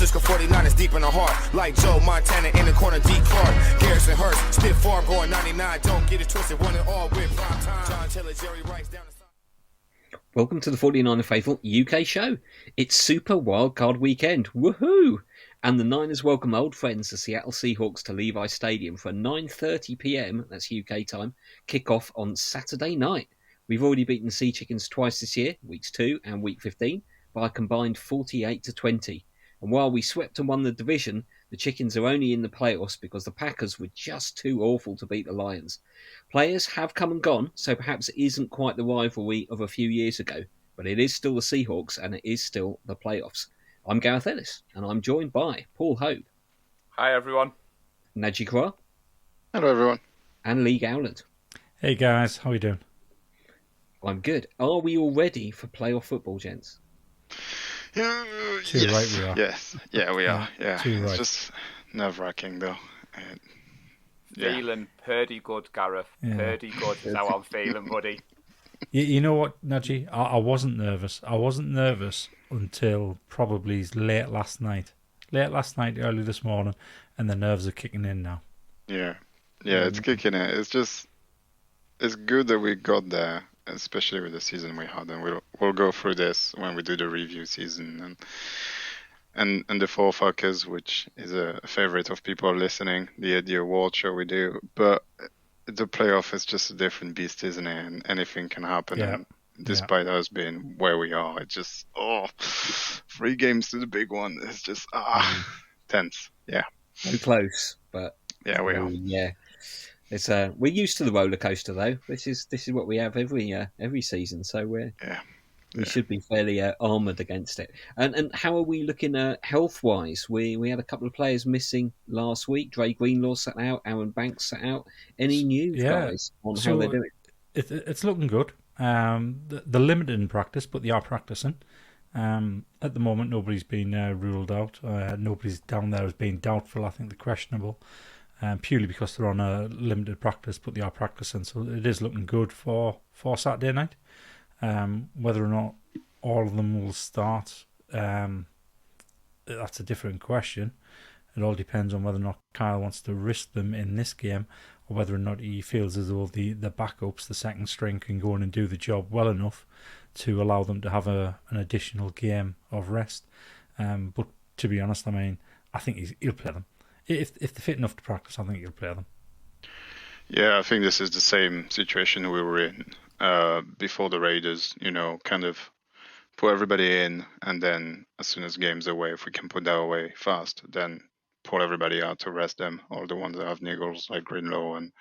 Francisco 49ers deep in the heart. Like Joe Montana in the corner, D. Clark. Garrison Hurst, stiff farm going 99. Don't get it twisted, one and all with prime time. John Taylor, Jerry Rice down the side. Welcome to the 49er Faithful UK show. It's Super Wildcard Weekend. Woohoo! And the Niners welcome old friends, the Seattle Seahawks, to Levi Stadium for a 9:30pm, that's UK time, kickoff on Saturday night. We've already beaten the Sea Chickens twice this year, weeks 2 and week 15, by a combined 48-20. And while we swept and won the division, the Chickens are only in the playoffs because the Packers were just too awful to beat the Lions. Players have come and gone, so perhaps it isn't quite the rivalry of a few years ago, but it is still the Seahawks and it is still the playoffs. I'm Gareth Ellis, and I'm joined by Paul Hope. Hi, everyone. Nadgy Kra. Hello, everyone. And Lee Gowland. Hey, guys. How are you doing? I'm good. Are we all ready for playoff football, gents? Too yes. right we are. Yes. Yeah, we are. Yeah. Too right. It's just nerve-wracking, though. Feeling pretty good, Gareth. Yeah. Pretty good is how I'm feeling, buddy. You know what, Nadgy? I wasn't nervous. I wasn't nervous until probably late last night. Early this morning, and the nerves are kicking in now. Yeah. Yeah, it's kicking in. It's good that we got there, especially with the season we had, and we'll go through this when we do the review season and the Four Fuckers, which is a favorite of people listening, the award show we do. But the playoff is just a different beast, isn't it? And anything can happen. Yeah. And despite us being where we are, it's just 3 games to the big one. It's just tense. Yeah. So close, but Yeah, we are. Yeah. It's we're used to the roller coaster though. This is what we have every season, so we should be fairly armoured against it. And how are we looking health wise? We had a couple of players missing last week. Dre Greenlaw sat out, Aaron Banks sat out. Any news, guys, on how they're doing? It's looking good. They're limited in practice, but they are practicing. At the moment, nobody's been ruled out. Nobody's down there as being doubtful. I think they're questionable. Purely because they're on a limited practice, but they are practicing, so it is looking good for Saturday night. Whether or not all of them will start, that's a different question. It all depends on whether or not Kyle wants to risk them in this game, or whether or not he feels as though the backups, the second string, can go in and do the job well enough to allow them to have an additional game of rest. But to be honest, I mean, I think he'll play them. If they're fit enough to practice, I think he'll play them. Yeah, I think this is the same situation we were in before the Raiders, kind of put everybody in, and then as soon as game's away, if we can put that away fast, then pull everybody out to rest them, all the ones that have niggles like Greenlaw and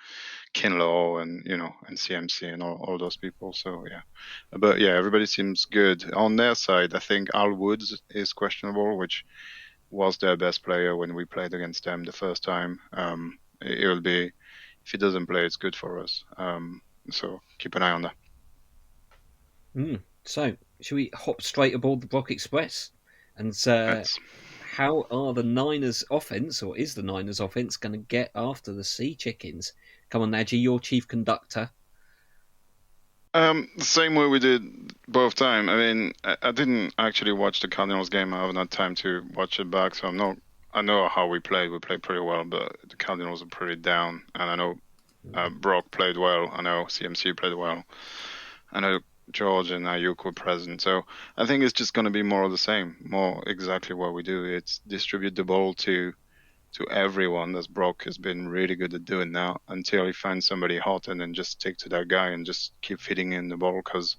Kinlaw and, and CMC and all those people. So, yeah. But, yeah, everybody seems good. On their side, I think Al Woods is questionable, which was their best player when we played against them the first time. It will be, if he doesn't play, it's good for us. So keep an eye on that. So, should we hop straight aboard the Brock Express? And how are the Niners offense, or is the Niners offense going to get after the Sea Chickens? Come on, Nadgy, you're chief conductor. The same way we did both time. I mean, I didn't actually watch the Cardinals game. I haven't had time to watch it back, so I know how we played. We played pretty well, but the Cardinals are pretty down. And I know Brock played well. I know CMC played well. I know George and Ayuk were present. So I think it's just going to be more of the same, more exactly what we do. It's distribute the ball to everyone, as Brock has been really good at doing now, until he finds somebody hot and then just stick to that guy and just keep feeding in the ball, because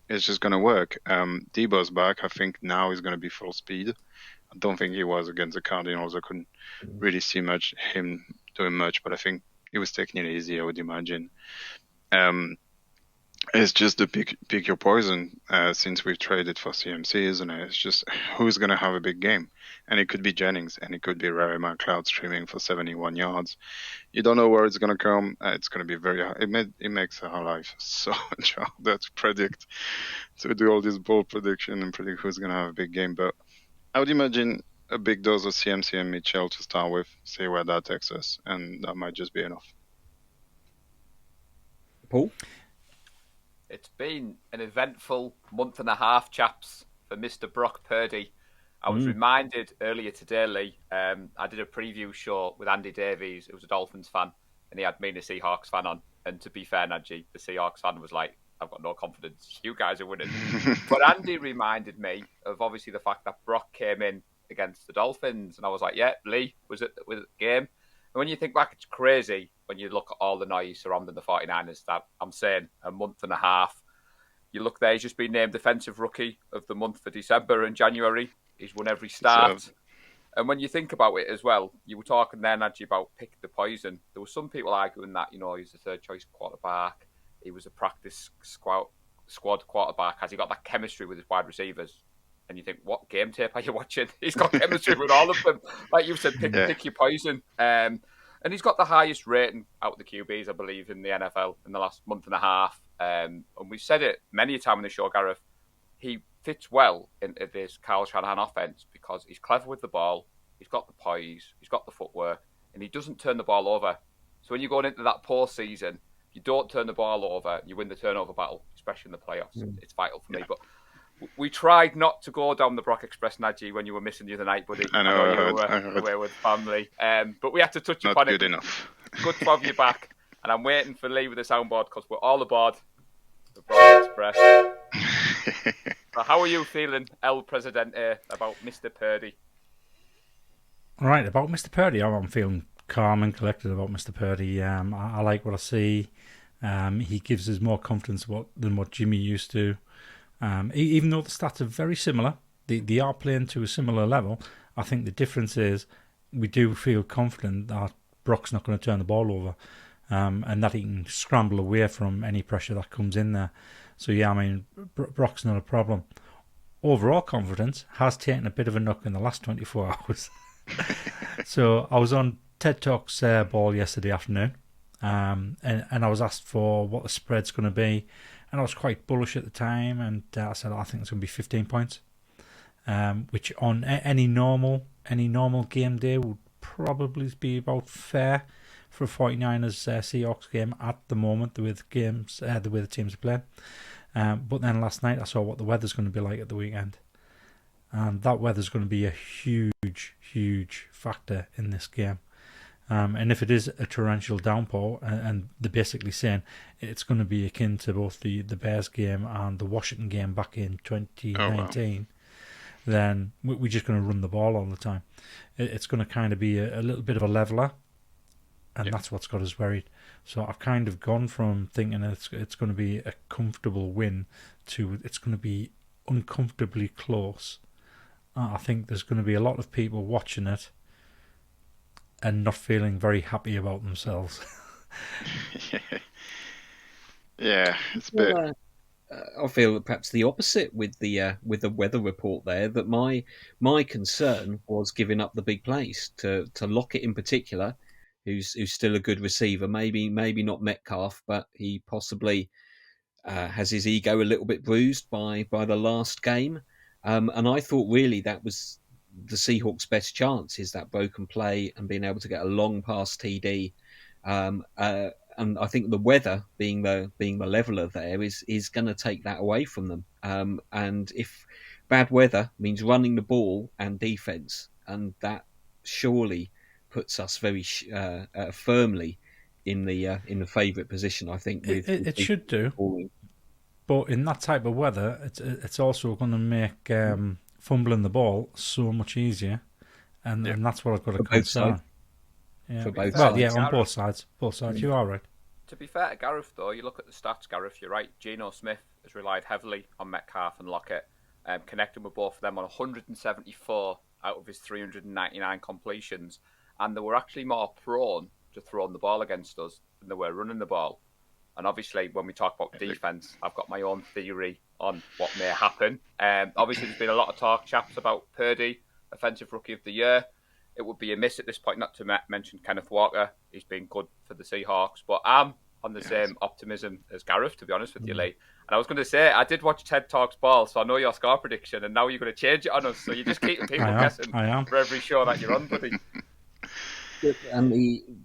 it's just going to work. Debo's back. I think now he's going to be full speed. I don't think he was against the Cardinals. I couldn't really see him doing much, but I think he was taking it easy, I would imagine. It's just the pick your poison since we've traded for CMC, isn't it? It's just who's going to have a big game. And it could be Jennings, and it could be Ray McLeod streaming for 71 yards. You don't know where it's going to come. It's going to be very hard. It makes our life so much harder to predict, to do all this bold prediction and predict who's going to have a big game. But I would imagine a big dose of CMC and Mitchell to start with, see where that takes us, and that might just be enough. Paul? It's been an eventful month and a half, chaps, for Mr. Brock Purdy. I was reminded earlier today, Lee, I did a preview show with Andy Davies, who was a Dolphins fan, and he had me and a Seahawks fan on. And to be fair, Nadgy, the Seahawks fan was like, I've got no confidence. You guys are winning. But Andy reminded me of obviously the fact that Brock came in against the Dolphins. And I was like, yeah, Lee was at the game. And when you think back, it's crazy when you look at all the noise surrounding the 49ers that I'm saying a month and a half. You look there, he's just been named Defensive Rookie of the month for December and January. He's won every start. And when you think about it as well, you were talking there, Nadgy, about pick the poison. There were some people arguing that, he's the third choice quarterback. He was a practice squad quarterback. Has he got that chemistry with his wide receivers? And you think, what game tape are you watching? He's got chemistry with all of them. Like you said, pick your poison. And he's got the highest rating out of the QBs, I believe, in the NFL in the last month and a half. And we've said it many a time on the show, Gareth. He fits well into this Kyle Shanahan offense because he's clever with the ball, he's got the poise, he's got the footwork, and he doesn't turn the ball over. So when you're going into that postseason, you don't turn the ball over, you win the turnover battle, especially in the playoffs. It's vital for me. But we tried not to go down the Brock Express, Nadgy, when you were missing the other night, buddy. I know you I were heard. away with family. But we had to touch Not upon good it. enough. Good to have you back. And I'm waiting for Lee with the soundboard because we're all aboard the Brock Express. So how are you feeling, El Presidente, about Mr. Purdy? All right, about Mr. Purdy, I'm feeling calm and collected about Mr. Purdy. I like what I see. He gives us more confidence than what Jimmy used to. Even though the stats are very similar, they are playing to a similar level. I think the difference is we do feel confident that Brock's not going to turn the ball over, and that he can scramble away from any pressure that comes in there. So yeah, I mean, Brock's not a problem. Overall confidence has taken a bit of a knock in the last 24 hours. So I was on TED Talk's ball yesterday afternoon, and I was asked for what the spread's going to be, and I was quite bullish at the time, and I said I think it's going to be 15 points, which on any normal game day would probably be about fair for a 49ers Seahawks game at the moment, the way the teams are playing. But then last night I saw what the weather's going to be like at the weekend. And that weather's going to be a huge, huge factor in this game. And if it is a torrential downpour, and they're basically saying it's going to be akin to both the Bears game and the Washington game back in 2019, then we're just going to run the ball all the time. It's going to kind of be a little bit of a leveler, and that's what's got us worried. So I've kind of gone from thinking it's going to be a comfortable win to it's going to be uncomfortably close. I think there's going to be a lot of people watching it and not feeling very happy about themselves. Yeah, it's a bit. I feel perhaps the opposite with the weather report there. That my concern was giving up the big plays to Lockett in particular, who's still a good receiver. Maybe not Metcalf, but he possibly has his ego a little bit bruised by the last game. And I thought really that was the Seahawks' best chance, is that broken play and being able to get a long pass TD. And I think the weather being the leveler there is going to take that away from them. And if bad weather means running the ball and defense, and that surely puts us very firmly in the favourite position, I think. It should do. Falling. But in that type of weather, it's also going to make fumbling the ball so much easier, and that's what I've got to concern. Yeah. For both well, sides. yeah, on both sides. Both sides, you are right. To be fair to Gareth, though, you look at the stats, Gareth, you're right. Geno Smith has relied heavily on Metcalf and Lockett, connecting with both of them on 174 out of his 399 completions, and they were actually more prone to throwing the ball against us than they were running the ball. And obviously, when we talk about defence, I've got my own theory on what may happen. Obviously, there's been a lot of talk, chaps, about Purdy, Offensive Rookie of the Year. It would be amiss at this point not to mention Kenneth Walker. He's been good for the Seahawks. But I'm on the same optimism as Gareth, to be honest with you, Lee. And I was going to say, I did watch TED Talks ball, so I know your score prediction, and now you're going to change it on us. So you're just keeping people guessing for every show that you're on, buddy. And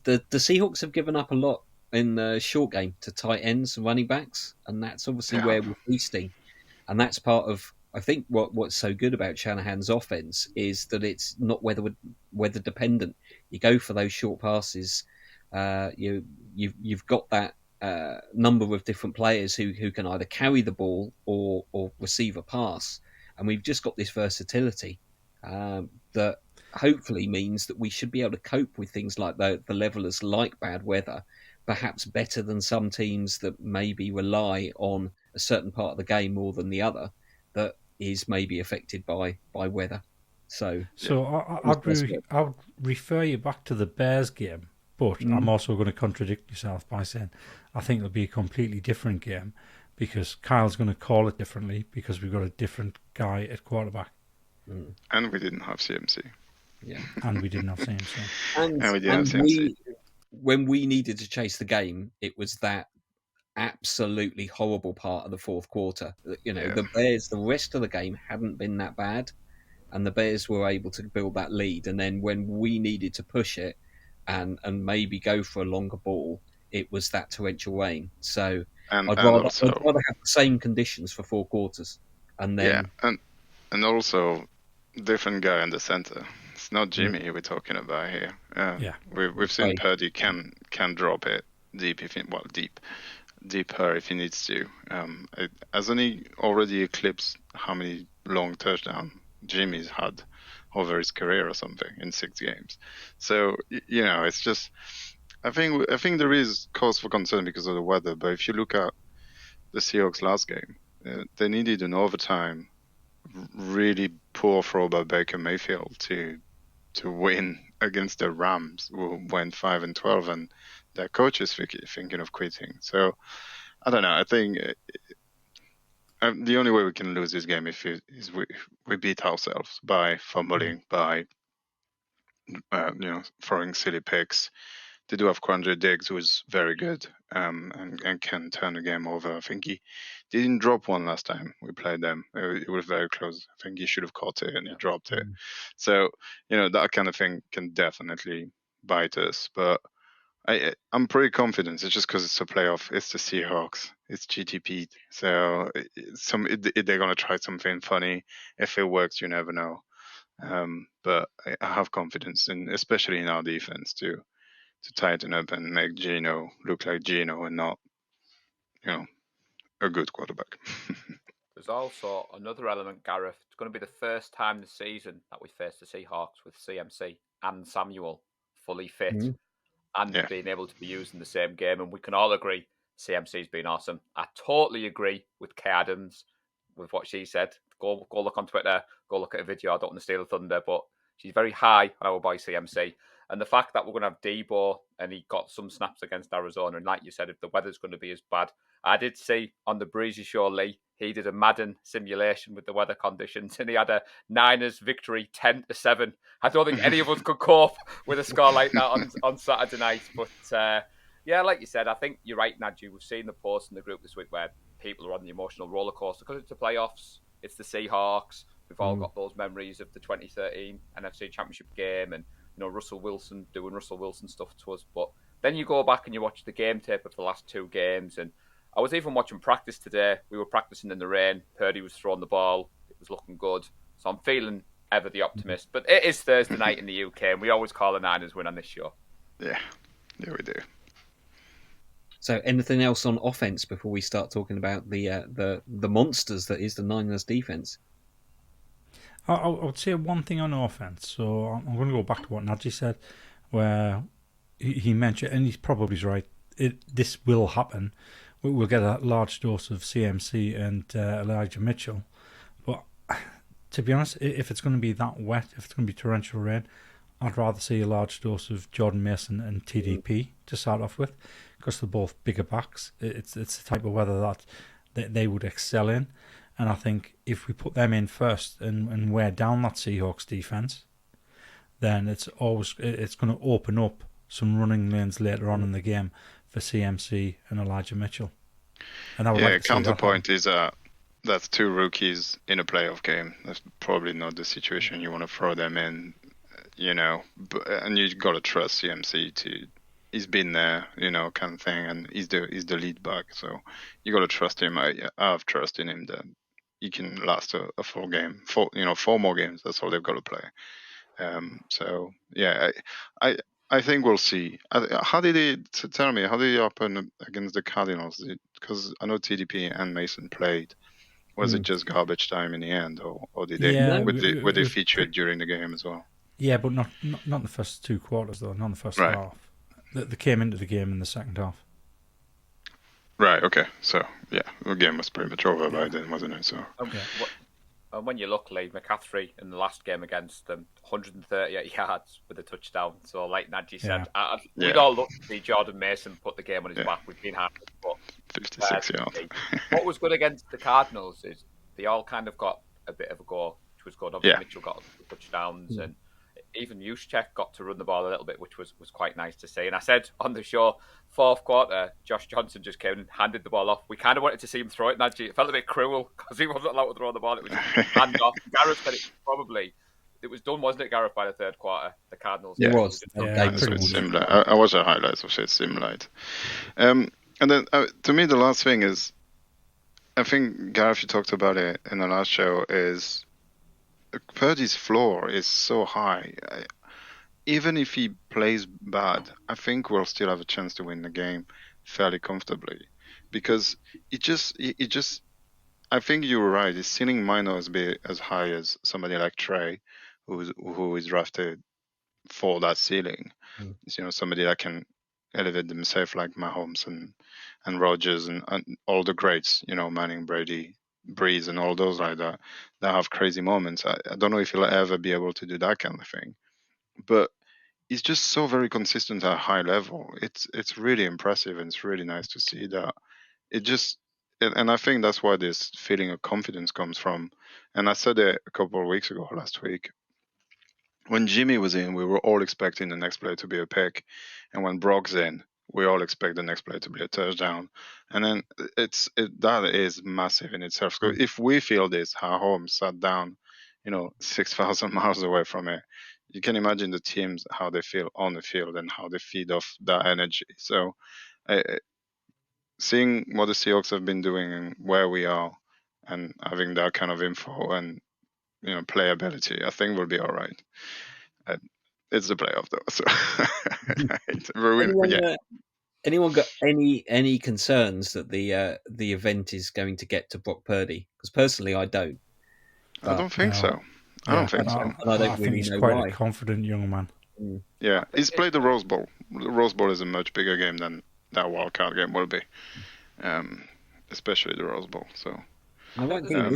the Seahawks have given up a lot in the short game to tight ends and running backs, and that's obviously where we're feasting. And that's part of I think what's so good about Shanahan's offense is that it's not weather dependent. You go for those short passes. You've got that number of different players who can either carry the ball or receive a pass, and we've just got this versatility that hopefully means that we should be able to cope with things like the levelers like bad weather, perhaps better than some teams that maybe rely on a certain part of the game more than the other that is maybe affected by weather. So I'd refer you back to the Bears game, but I'm also going to contradict myself by saying I think it'll be a completely different game because Kyle's going to call it differently because we've got a different guy at quarterback. And we didn't have CMC. Yeah, and we didn't have CMC. And we didn't have CMC. When we needed to chase the game, it was that absolutely horrible part of the fourth quarter. The Bears, the rest of the game hadn't been that bad, and the Bears were able to build that lead. And then when we needed to push it and maybe go for a longer ball, it was that torrential rain. So I'd rather have the same conditions for 4 quarters. And then and also different guy in the center. It's not Jimmy we're talking about here. We've seen Purdy can drop it deeper if he needs to. Hasn't he already eclipsed how many long touchdowns Jimmy's had over his career or something in 6 games? So it's just I think there is cause for concern because of the weather. But if you look at the Seahawks last game, they needed an overtime, really poor throw by Baker Mayfield to win against the Rams, who went 5-12, and their coach is thinking of quitting. So I don't know. I think the only way we can lose this game is we beat ourselves by fumbling, by throwing silly picks. They do have Quandre Diggs, who is very good and can turn the game over. I think he didn't drop one last time we played them. It was very close. I think he should have caught it and he dropped it. So, that kind of thing can definitely bite us. But I'm pretty confident. It's just because it's a playoff. It's the Seahawks. It's GTP. So they're going to try something funny. If it works, you never know. But I have confidence, especially in our defense, to tighten up and make Geno look like Geno and not, a good quarterback. There's also another element, Gareth. It's going to be the first time this season that we face the Seahawks with CMC and Samuel fully fit and being able to be used in the same game. And we can all agree CMC's been awesome. I totally agree with Kay Adams with what she said. Go look on Twitter. Go look at a video. I don't want to steal the thunder, but she's very high on our boy CMC. And the fact that we're going to have Debo and he got some snaps against Arizona, and like you said, if the weather's going to be as bad, I did see on the Breezy Show, Lee, he did a Madden simulation with the weather conditions, and he had a Niners victory 10-7. I don't think any of us could cope with a score like that on Saturday night. But like you said, I think you're right, Nadgy. We've seen the posts in the group this week where people are on the emotional roller coaster because it's the playoffs, it's the Seahawks. We've all got those memories of the 2013 NFC Championship game and Russell Wilson doing Russell Wilson stuff to us. But then you go back and you watch the game tape of the last 2 games. And I was even watching practice today. We were practicing in the rain. Purdy was throwing the ball. It was looking good. So I'm feeling ever the optimist. But it is Thursday night in the UK, and we always call the Niners win on this show. Yeah, we do. So anything else on offense before we start talking about the monsters that is the Niners defense? I would say one thing on offense. So I'm going to go back to what Nadgy said, where he mentioned, and he's probably right, this will happen. We'll get a large dose of CMC and Elijah Mitchell. But to be honest, if it's going to be that wet, if it's going to be torrential rain, I'd rather see a large dose of Jordan Mason and TDP to start off with, because they're both bigger backs. It's the type of weather that they would excel in. And I think if we put them in first and wear down that Seahawks defense, then it's going to open up some running lanes later on in the game for CMC and Elijah Mitchell. And I would like to counterpoint is that's 2 rookies in a playoff game. That's probably not the situation you want to throw them in, and you got to trust CMC he's been there, kind of thing, and he's the lead back, so you got to trust him. I have trust in him that he can last a full game. 4 more games. That's all they've got to play. So yeah, I think we'll see. How did it? Tell me, how did it happen against the Cardinals? Because I know TDP and Mason played. Was it just garbage time in the end, or did they Yeah, were they featured during the game as well? Yeah, but not the first 2 quarters though. Not the first Right. half. They came into the game in the second half. Right. Okay. So yeah, the game was pretty much over by then, wasn't it? So And when you look, Lee McCaffrey in the last game against them, 138 yards with a touchdown. So, like Nadgy said, we'd all love to see Jordan Mason put the game on his back. We've been happy, but 56 yards. What was good against the Cardinals is they all kind of got a bit of a go, which was good. Obviously, Mitchell got touchdowns, and even Juszczyk got to run the ball a little bit, which was quite nice to see. And I said on the show, 4th quarter, Josh Johnson just came and handed the ball off. We kind of wanted to see him throw it, Nadgy. It felt a bit cruel because he wasn't allowed to throw the ball. It was hand off. Gareth said it was done, wasn't it, Gareth, by the 3rd quarter? The Cardinals. It was. It's similar. I watched the highlights, so it's similar. And then to me, the last thing is, I think Gareth, you talked about it in the last show, is Purdy's floor is so high. Even if he plays bad, I think we'll still have a chance to win the game fairly comfortably, because it just. I think you were right. His ceiling might not be as high as somebody like Trey, who is drafted for that ceiling. Somebody that can elevate themselves like Mahomes and Rodgers and all the greats. Manning, Brady, Breeze, and all those like that have crazy moments. I don't know if he'll ever be able to do that kind of thing, but he's just so very consistent at a high level. It's really impressive, and it's really nice to see that. It just, and I think that's why this feeling of confidence comes from. And I said it a couple of weeks ago, last week. When Jimmy was in, we were all expecting the next play to be a pick, and when Brock's in, we all expect the next play to be a touchdown. And then that is massive in itself. So if we feel this, our home sat down, 6,000 miles away from it, you can imagine the teams, how they feel on the field and how they feed off that energy. So seeing what the Seahawks have been doing and where we are, and having that kind of info and playability, I think we'll be all right. It's the playoff though, so anyone got any concerns that the event is going to get to Brock Purdy? Because personally, I don't. I don't think so. I don't think so. I don't think he's quite a confident young man. Yeah, he's played the Rose Bowl. The Rose Bowl is a much bigger game than that wildcard game will be, especially the Rose Bowl. So I don't think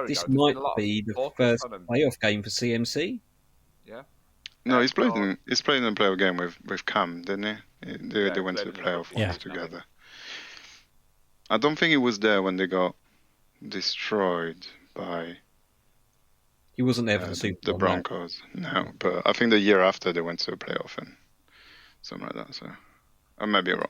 this might be the first playoff game for CMC. Yeah. No, he's played in the playoff game with Cam, didn't he? They went to the playoff together. I don't think he was there when they got destroyed by. He wasn't there for the Super Bowl. The Broncos, no. But I think the year after they went to a playoff and something like that. So I might be wrong.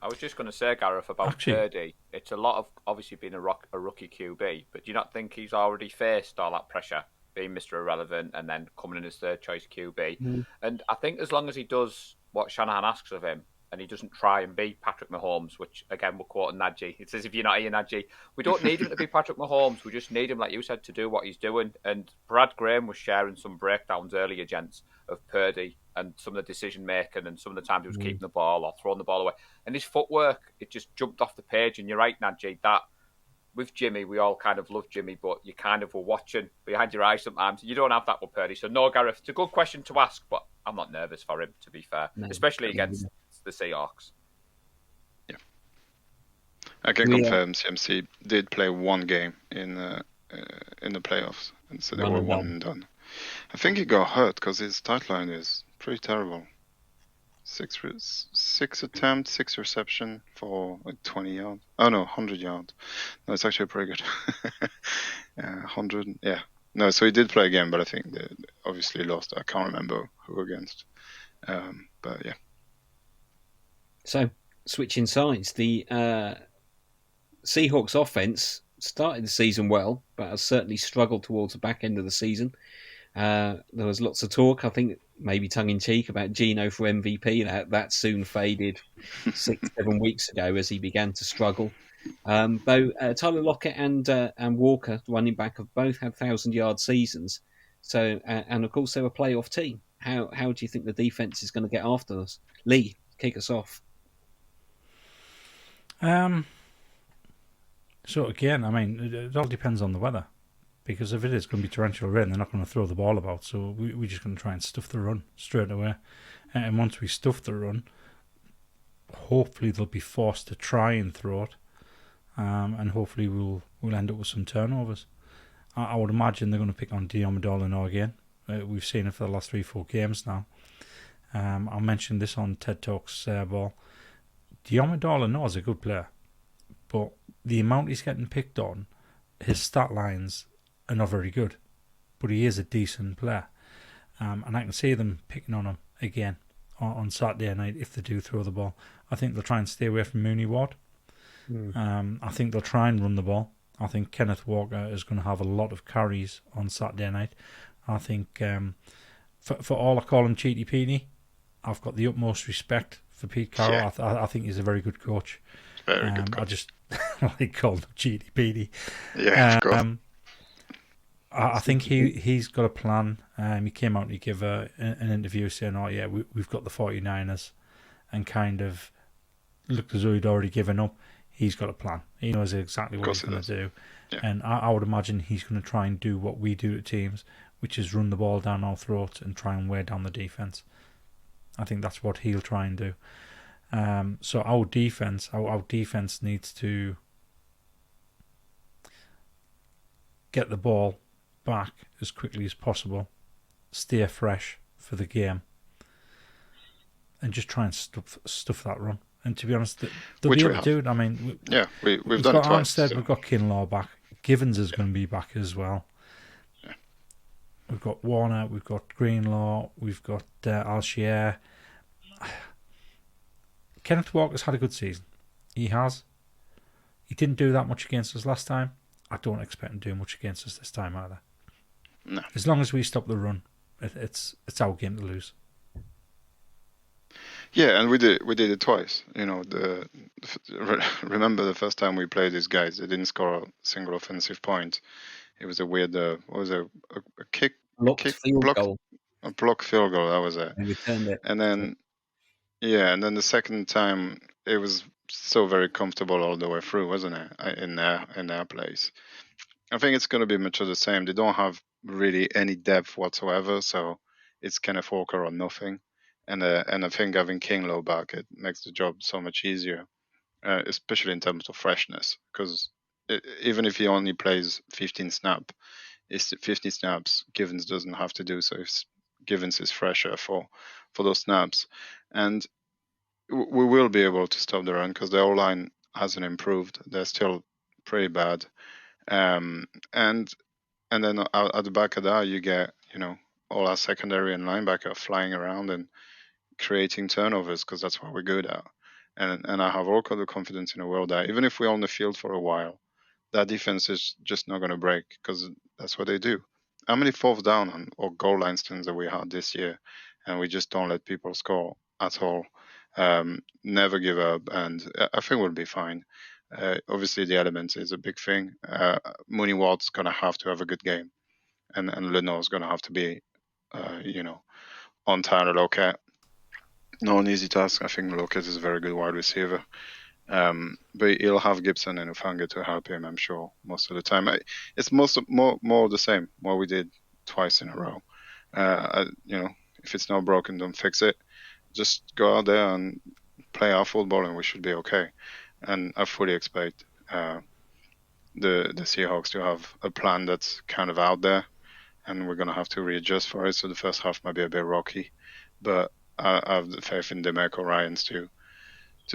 I was just going to say, Gareth, about Purdy. It's a lot of obviously being a rookie QB, but do you not think he's already faced all that pressure, being Mr. Irrelevant and then coming in as 3rd choice QB? And I think as long as he does what Shanahan asks of him, and he doesn't try and be Patrick Mahomes, which, again, we're quoting Nadgy. It says, if you're not here, Nadgy, we don't need him to be Patrick Mahomes. We just need him, like you said, to do what he's doing. And Brad Graham was sharing some breakdowns earlier, gents, of Purdy and some of the decision-making and some of the times he was keeping the ball or throwing the ball away. And his footwork, it just jumped off the page. And you're right, Nadgy, that with Jimmy, we all kind of love Jimmy, but you kind of were watching behind your eyes sometimes. You don't have that with Purdy. So, no, Gareth, it's a good question to ask, but I'm not nervous for him, to be fair, especially against the Seahawks. Yeah, I can confirm CMC did play one game in the playoffs, and so they were one and done. I think he got hurt because his tight line is pretty terrible. 6 attempts, 6 reception for like 20 yards. Oh no, 100 yards. No, it's actually pretty good. 100. Yeah. No, so he did play again, but I think they obviously lost. I can't remember who against. But yeah. So, switching sides, the Seahawks offense started the season well, but has certainly struggled towards the back end of the season. There was lots of talk, I think maybe tongue-in-cheek, about Geno for MVP. That soon faded 6-7 weeks ago as he began to struggle. Tyler Lockett and Walker, the running back, have both had 1,000-yard seasons. So, and of course, they're a playoff team. How do you think the defense is going to get after us? Lee, kick us off. So again, I mean, it all depends on the weather. Because if it is going to be torrential rain, they're not going to throw the ball about. So we're just going to try and stuff the run straight away. And once we stuff the run, hopefully they'll be forced to try and throw it. And hopefully we'll end up with some turnovers. I would imagine they're going to pick on Diomedolino again. We've seen it for the last 3-4 games now. I mentioned this on TED Talks Ball. Diomedolino is a good player. But the amount he's getting picked on, his stat lines are not very good, but he is a decent player, and I can see them picking on him again on Saturday night if they do throw the ball. I think they'll try and stay away from Mooney Ward. I think they'll try and run the ball. I think Kenneth Walker is going to have a lot of carries on Saturday night. I think for all I call him Cheaty Petey, I've got the utmost respect for Pete Carroll. Yeah. I think he's a very good coach. Very good coach. I just like calling him Cheaty Petey. Yeah, go. I think he's got a plan. He came out and he gave an interview saying, "Oh yeah, we've got the 49ers," and kind of looked as though he'd already given up. He's got a plan. He knows exactly what he's going to do, yeah. And I would imagine he's going to try and do what we do to teams, which is run the ball down our throats and try and wear down the defense. I think that's what he'll try and do. So our defense needs to get the ball back as quickly as possible, stay fresh for the game, and just try and stuff that run. And to be honest, they'll be able to do it. I mean, we've done it twice. Armstead, We've got Kinlaw back. Givens is going to be back as well. Yeah. We've got Warner, we've got Greenlaw, we've got Alshier. Kenneth Walker's had a good season. He has. He didn't do that much against us last time. I don't expect him to do much against us this time either. No. As long as we stop the run, it's our game to lose. Yeah, and we did it twice. You know, remember the first time we played these guys, they didn't score a single offensive point. It was a weird, what was it, a kick, Blocked field goal. A block field goal. That was it. And returned it. And then, the second time it was so very comfortable all the way through, wasn't it? In their place. I think it's going to be much of the same. They don't have really any depth whatsoever, so it's Kenneth Walker or nothing. And I think having Kinlaw back, it makes the job so much easier, especially in terms of freshness. Because even if he only plays 15 snaps, it's 15 snaps Givens doesn't have to do. So if Givens is fresher for those snaps, and we will be able to stop the run because the O-line hasn't improved. They're still pretty bad. And then at the back of that, you get all our secondary and linebacker flying around and creating turnovers because that's what we're good at. And I have all kind of confidence in the world that even if we're on the field for a while, that defense is just not going to break because that's what they do. How many fourth down or goal line stands that we had this year, and we just don't let people score at all. Never give up, and I think we'll be fine. Obviously, the elements is a big thing. Mooney Ward's going to have a good game, and Lenoir's going to have to be, on Tyler Lockett. Not an easy task. I think Lockett is a very good wide receiver. But he'll have Gibson and Ufanga to help him, I'm sure, most of the time. It's more of the same, what we did twice in a row. If it's not broken, don't fix it. Just go out there and play our football and we should be okay. And I fully expect the Seahawks to have a plan that's kind of out there, and we're going to have to readjust for it. So the first half might be a bit rocky, but I have the faith in DeMarco Ryans to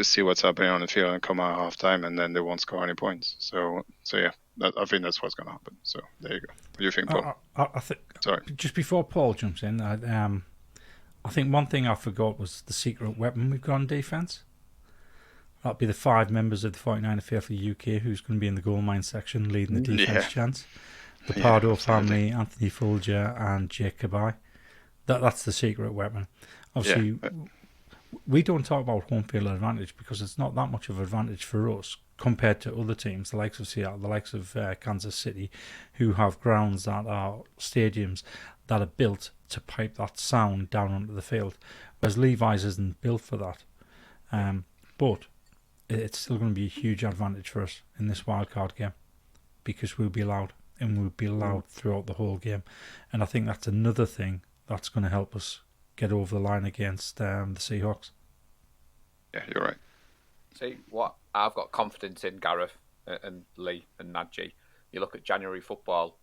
see what's happening on the field and come out at halftime, and then they won't score any points. So yeah, I think that's what's going to happen. So there you go. What do you think, Paul? I think. Sorry. Just before Paul jumps in, I think one thing I forgot was the secret weapon we've got on defense. That'd be the 5 members of the 49er Faithful UK who's going to be in the goal line section leading the defense chance. The Pardo family, Anthony Folger, and Jake Kabai. That's the secret weapon. Obviously, we don't talk about home field advantage because it's not that much of an advantage for us compared to other teams, the likes of Seattle, the likes of Kansas City, who have grounds that are stadiums that are built to pipe that sound down onto the field, whereas Levi's isn't built for that. But it's still going to be a huge advantage for us in this wildcard game because we'll be loud, and we'll be loud throughout the whole game. And I think that's another thing that's going to help us get over the line against the Seahawks. Yeah, you're right. See, what I've got confidence in, Gareth and Lee and Nadgy. You look at January football,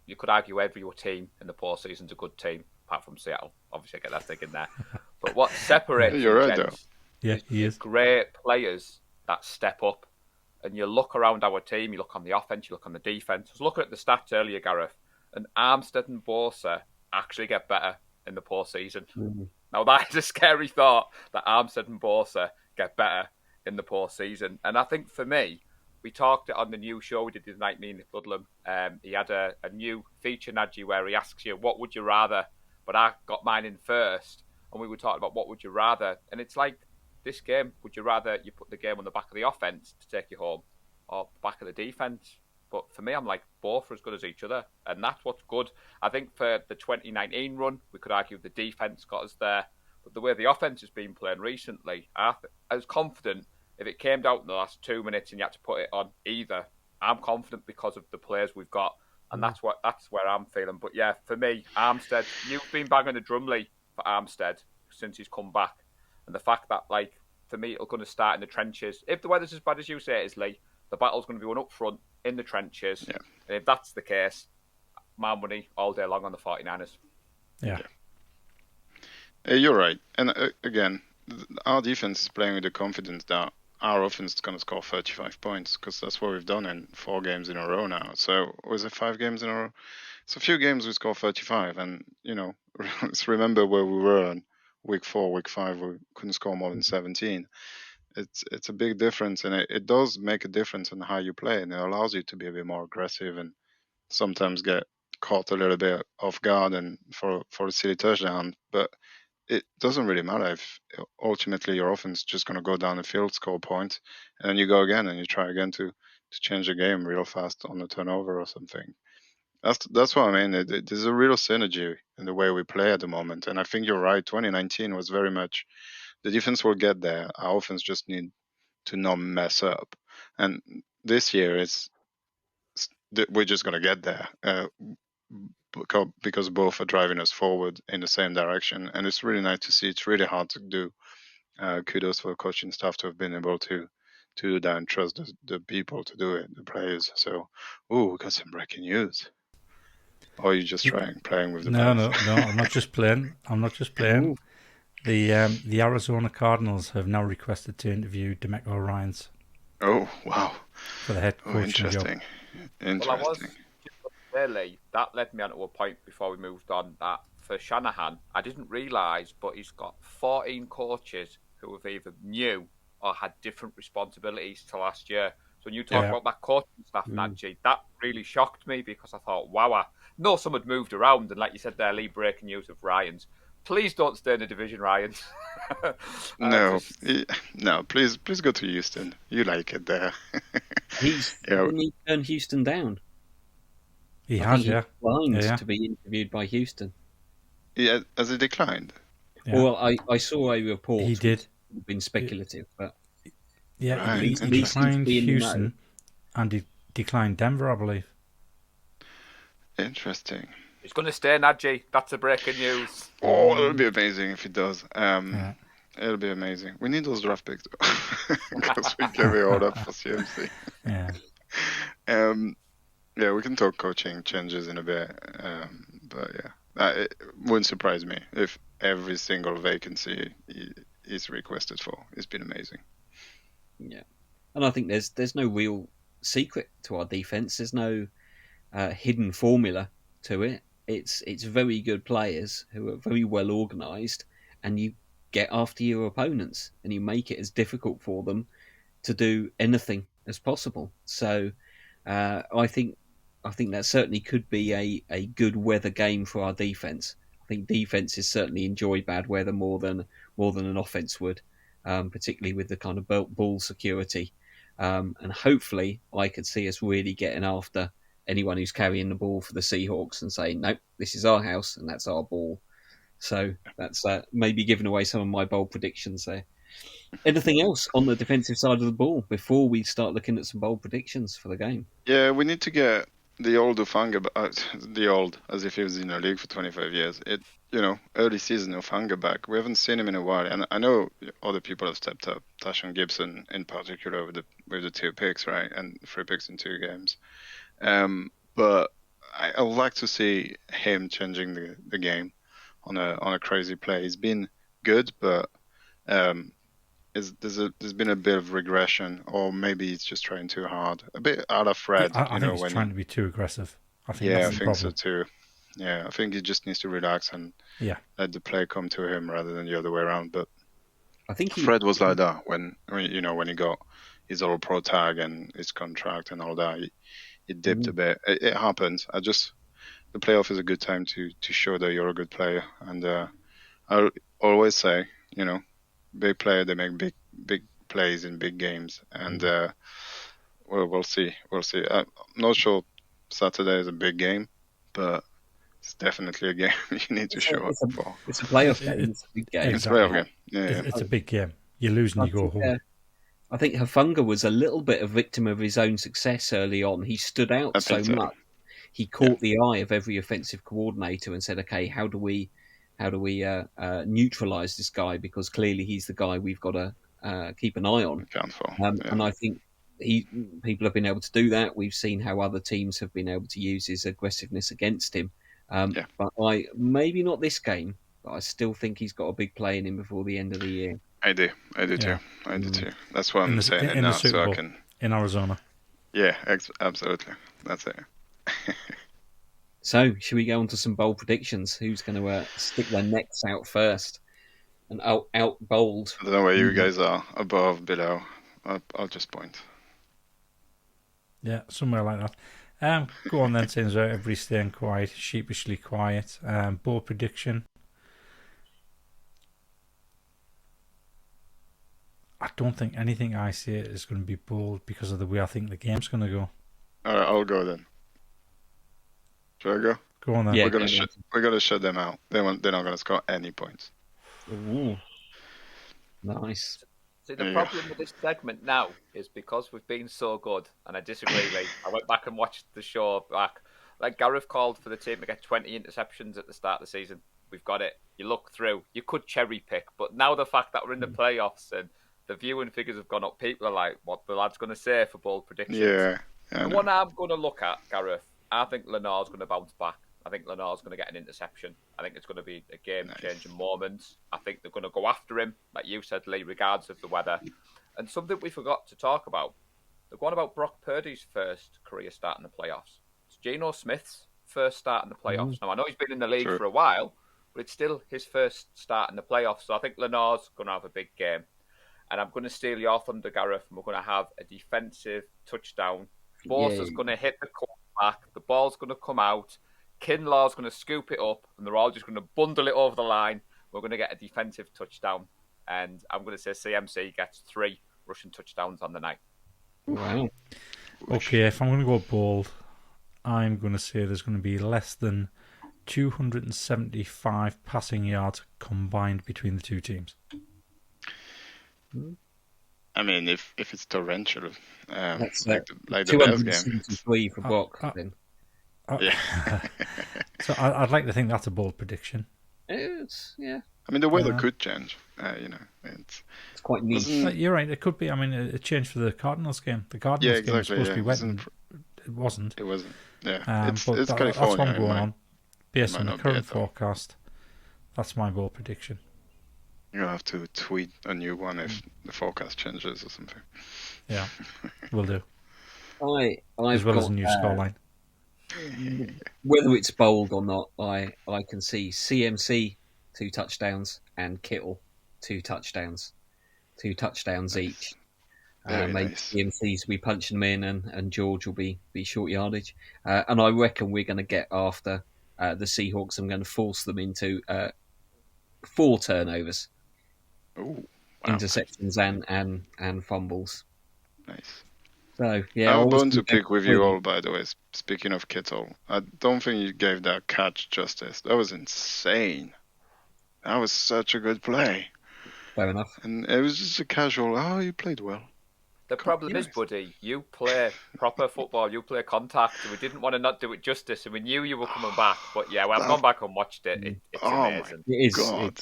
you could argue every team in the postseason's a good team, apart from Seattle. Obviously, I get that thing in there. But what separates You're right, gents Yeah, he is. great players that step up. And you look around our team, you look on the offense, you look on the defense. I was looking at the stats earlier, Gareth, and Armstead and Bosa actually get better in the postseason. Now, that is a scary thought, that Armstead and Bosa get better in the postseason. And I think for me, we talked it on the new show we did the night, me and Nick Ludlam. He had a new feature, Nadgy, where he asks you, what would you rather? But I got mine in first, and we were talking about what would you rather. And it's like, this game, would you rather you put the game on the back of the offense to take you home or the back of the defense? But for me, I'm like, both are as good as each other. And that's what's good. I think for the 2019 run, we could argue the defense got us there. But the way the offense has been playing recently, I was confident if it came down in the last 2 minutes and you had to put it on either, I'm confident because of the players we've got. And that's where I'm feeling. But yeah, for me, Armstead, you've been banging the drum, Lee, for Armstead since he's come back. And the fact that, like, for me, it'll going to start in the trenches. If the weather's as bad as you say it is, Lee, the battle's going to be one up front in the trenches. Yeah. And if that's the case, my money all day long on the 49ers. Yeah. You're right. And again, our defense is playing with the confidence that our offense is going to score 35 points because that's what we've done in 4 games in a row now. So was it 5 games in a row? It's a few games we score 35. And, let's remember where we were on week 4, week 5, we couldn't score more than 17. It's a big difference, and it does make a difference in how you play, and it allows you to be a bit more aggressive and sometimes get caught a little bit off guard and for a silly touchdown. But it doesn't really matter if ultimately your offense is just going to go down the field, score a point, and then you go again and you try again to change the game real fast on the turnover or something. That's what I mean. There's a real synergy in the way we play at the moment, and I think you're right. 2019 was very much the defense will get there. Our offense just need to not mess up, and this year we're just gonna get there because both are driving us forward in the same direction, and it's really nice to see. It's really hard to do. Kudos for the coaching staff to have been able to do that and trust the people to do it, the players. So, we got some breaking news. Or are you just playing with the No, I'm not just playing. The Arizona Cardinals have now requested to interview DeMeco Ryans. Oh, wow. For the head coaching job. Interesting. Really, that led me on to a point before we moved on that for Shanahan, I didn't realise, but he's got 14 coaches who have either new or had different responsibilities to last year. So when you talk about that coaching staff, Nadgy, that really shocked me because I thought, wow, I know some had moved around. And like you said there, Lee, breaking news of Ryans. Please don't stay in the division, Ryans. No, please go to Houston. You like it there. Didn't he turn Houston down? He has declined to be interviewed by Houston. Yeah, has he declined? Yeah. Well, I saw a report. He did. It's been speculative, but he declined Houston and he declined Denver, I believe. Interesting. He's going to stay, Nadgy. That's a breaking news. Oh, it'll be amazing if he does. It'll be amazing. We need those draft picks because we gave it all up for CMC. Yeah. We can talk coaching changes in a bit. But it wouldn't surprise me if every single vacancy is requested for. It's been amazing. Yeah, and I think there's no real secret to our defense. There's no hidden formula to it. It's very good players who are very well organised, and you get after your opponents and you make it as difficult for them to do anything as possible. So I think that certainly could be a good weather game for our defence. I think defences certainly enjoy bad weather more than more than an offense would, particularly with the kind of ball security. And hopefully I could see us really getting after anyone who's carrying the ball for the Seahawks and saying, nope, this is our house and that's our ball. So that's maybe giving away some of my bold predictions there. Anything else on the defensive side of the ball before we start looking at some bold predictions for the game? Yeah, we need to get the old Ufanga, the old, as if he was in the league for 25 years. Early season Ufanga back. We haven't seen him in a while, and I know other people have stepped up. Tashawn Gibson, in particular, with the 2 picks, right, and 3 picks in 2 games. But I would like to see him changing the game on a crazy play. He's been good, but there's been a bit of regression, or maybe he's just trying too hard. A bit out of Fred. I think he's trying to be too aggressive. I think I that's the think problem. so too. Yeah, I think he just needs to relax and let the play come to him rather than the other way around. But I think Fred was like that when he got his All Pro tag and his contract and all that. He dipped a bit. It happens. The playoff is a good time to show that you're a good player. And I always say, big player, they make big plays in big games. And we'll see. I'm not sure Saturday is a big game, but it's definitely a game you need to show up for. It's a playoff game. It's a big game. It's a playoff game. Yeah. It's a big game. You lose and you go home. I think Hufanga was a little bit a victim of his own success early on. He stood out so much. He caught the eye of every offensive coordinator and said, "Okay, how do we neutralize this guy? Because clearly he's the guy we've got to keep an eye on." And I think people have been able to do that. We've seen how other teams have been able to use his aggressiveness against him. But maybe not this game, but I still think he's got a big play in him before the end of the year. I do too. That's why I'm saying it now, so I can. In Arizona. Yeah, absolutely. That's it. So, should we go on to some bold predictions? Who's going to stick their necks out first and out bold? I don't know where you guys are, above, below. I'll just point. Yeah, somewhere like that. Go on then, since everybody's staying quiet, sheepishly quiet. Bold prediction. I don't think anything I say is going to be bold because of the way I think the game's going to go. All right, I'll go then. Should I go? Go on then. Yeah, we're gonna shut them out. They're not gonna score any points. Ooh. Nice. See, the problem with this segment now is because we've been so good, and I disagree, Lee. I went back and watched the show back. Like Gareth called for the team to get 20 interceptions at the start of the season. We've got it. You look through. You could cherry pick, but now the fact that we're in the playoffs and the viewing figures have gone up, people are like, what the lad's going to say for bold predictions? Yeah. The one I'm going to look at, Gareth, I think Lenard's going to bounce back. I think Lenard's going to get an interception. I think it's going to be a game-changing moment. I think they're going to go after him, like you said, Lee, regardless of the weather. And something we forgot to talk about, the one about Brock Purdy's first career start in the playoffs. It's Geno Smith's first start in the playoffs. Now, I know he's been in the league for a while, but it's still his first start in the playoffs. So I think Lenard's going to have a big game. And I'm going to steal your thunder, Gareth, and we're going to have a defensive touchdown. Bosa's going to hit the quarterback. The ball's going to come out. Kinlaw's going to scoop it up, and they're all just going to bundle it over the line. We're going to get a defensive touchdown. And I'm going to say CMC gets 3 rushing touchdowns on the night. Wow. Okay, if I'm going to go bold, I'm going to say there's going to be less than 275 passing yards combined between the two teams. I mean, if it's torrential, That's like the Bears game. 273 for Brock. Then. Yeah. So I'd like to think that's a bold prediction. Yeah. I mean, the weather could change. It's quite niche. You're right. It could be. I mean, it changed for the Cardinals game. The Cardinals game was supposed to be wet, and it wasn't. It wasn't. Yeah. It's that's California. what I'm going on. Based on the not be current at all. forecast, that's my bold prediction. You're gonna have to tweet a new one if the forecast changes or something. Yeah, will do. As well as a new scoreline. Whether it's bold or not, I can see CMC 2 touchdowns and Kittle 2 touchdowns. 2 touchdowns each. Maybe nice. CMC's will be punching them in and George will be short yardage. And I reckon we're going to get after the Seahawks. I'm going to force them into 4 turnovers. Ooh, wow. interceptions and fumbles. Nice. So I yeah, have a always bone to good pick with for you them. all, by the way. Speaking of Kittle, I don't think you gave that catch justice. That was insane. That was such a good play. Fair enough. And it was just a casual, oh, you played well. The problem is, buddy, you play proper football, you play contact, and we didn't want to not do it justice, and we knew you were coming back. But yeah, well, I've gone back and watched it. It's Oh amazing. It is. God.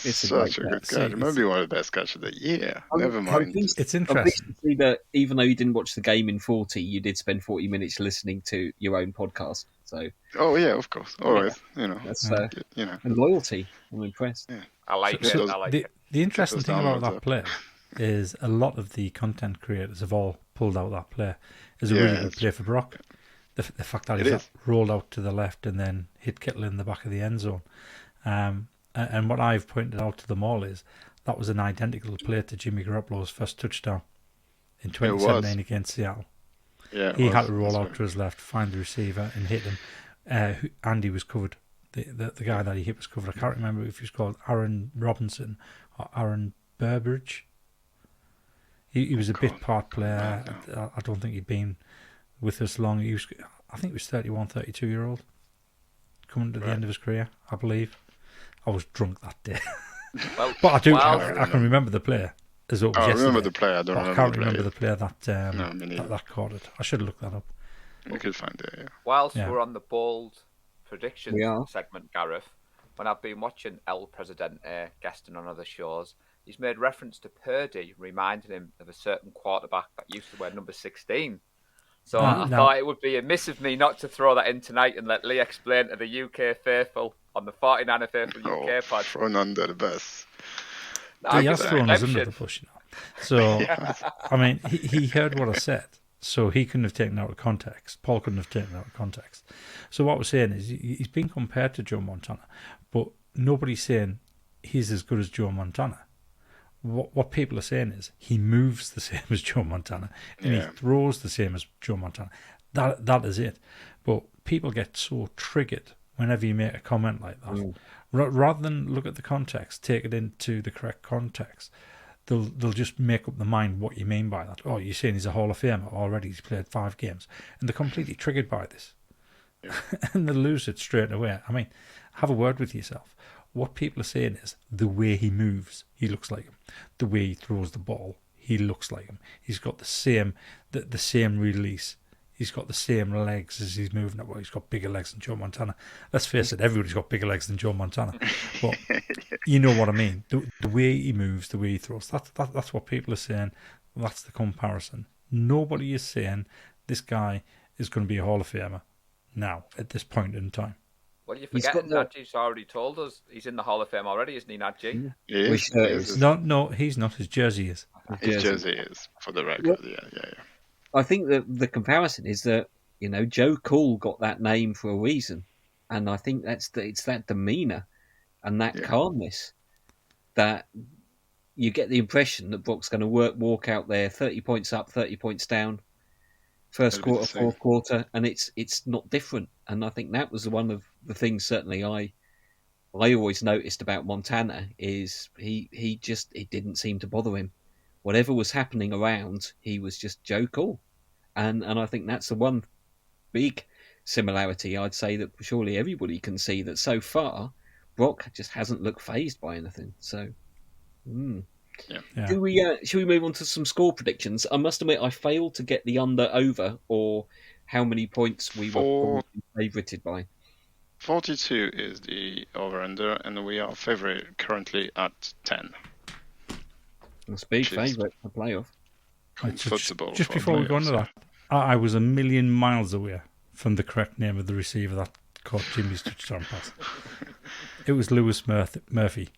It's a great Such a good catch. catch. See, Maybe one of the best catches of the year. Never mind. It's I'm pleased interesting. to see that even though you didn't watch the game in 40, you did spend 40 minutes listening to your own podcast. So Oh, yeah, of course. Always. that's You know. and loyalty. I'm impressed. Yeah. I like So- it. I like the, it. the interesting those thing about downloads that up. play is a lot of the content creators have all pulled out that play. It's a Yeah, really good it's play for Brock. The fact that It he's is. rolled out to the left and then hit Kittle in the back of the end zone. And what I've pointed out to them all is that was an identical play to Jimmy Garoppolo's first touchdown in 2017 against Seattle. Yeah, He it had was. to roll That's out right. to his left, find the receiver, and hit him. Andy was covered. The guy that he hit was covered. I can't remember if he was called Aaron Robinson or Aaron Burbridge. He was a bit part player. I don't think he'd been with us long. I think he was 31, 32-year-old, coming to the end of his career, I believe. I was drunk that day. Well, But well, I can remember the player as though it was I remember yesterday. the play. I don't But I remember can't the play. remember the player that No, me neither. that caught it. I should have looked that up. You could find it, yeah. whilst Yeah. we're on the bold predictions We are. segment, Gareth, when I've been watching El Presidente guesting on other shows, he's made reference to Purdy, reminding him of a certain quarterback that used to wear number 16. So I No. thought it would be amiss of me not to throw that in tonight and let Lee explain to the UK faithful on the 49er Faithful UK pod. Thrown under the bus. He has thrown us under redemption. the bus, you know. So, I mean, he heard what I said, so he couldn't have taken it out of context. Paul couldn't have taken it out of context. So what we're saying is he's been compared to Joe Montana, but nobody's saying he's as good as Joe Montana. What people are saying is he moves the same as Joe Montana and he throws the same as Joe Montana. That is it. But people get so triggered whenever you make a comment like that. Rather than look at the context, take it into the correct context, they'll just make up their mind what you mean by that. Oh, you're saying he's a Hall of Famer already, he's played 5 games. And they're completely triggered by this. And they lose it straight away. I mean, have a word with yourself. What people are saying is the way he moves, he looks like him. The way he throws the ball, he looks like him. He's got the same release. He's got the same legs as he's moving up. Well, he's got bigger legs than Joe Montana. Let's face it, everybody's got bigger legs than Joe Montana. But you know what I mean. The way he moves, the way he throws, that's what people are saying. That's the comparison. Nobody is saying this guy is going to be a Hall of Famer now, at this point in time. Well, you're He's forgetting got Nadgy's already told us he's in the Hall of Fame already, isn't he, Nadgy? Which He is. No, he's not. His jersey is. His jersey is, for the record. Yeah. I think that the comparison is that, you know, Joe Cool got that name for a reason. And I think it's that demeanour and that calmness that you get the impression that Brock's going to walk out there 30 points up, 30 points down, first It'll be quarter, the same. fourth quarter, and it's not different. And I think that was one of the things certainly I always noticed about Montana is he didn't seem to bother him. Whatever was happening around, he was just Joe Cool. And I think that's the one big similarity I'd say that surely everybody can see that so far Brock just hasn't looked fazed by anything. So, Yeah. should we move on to some score predictions? I must admit I failed to get the under-over or how many points we were favorited by. 42 is the over-under, and we are favorite currently at 10. That's a big Jeez. favourite for playoff. Right, so Comfortable just for before we go into playoffs, that, I was a million miles away from the correct name of the receiver that caught Jimmy's touchdown pass. It was Lewis Murphy,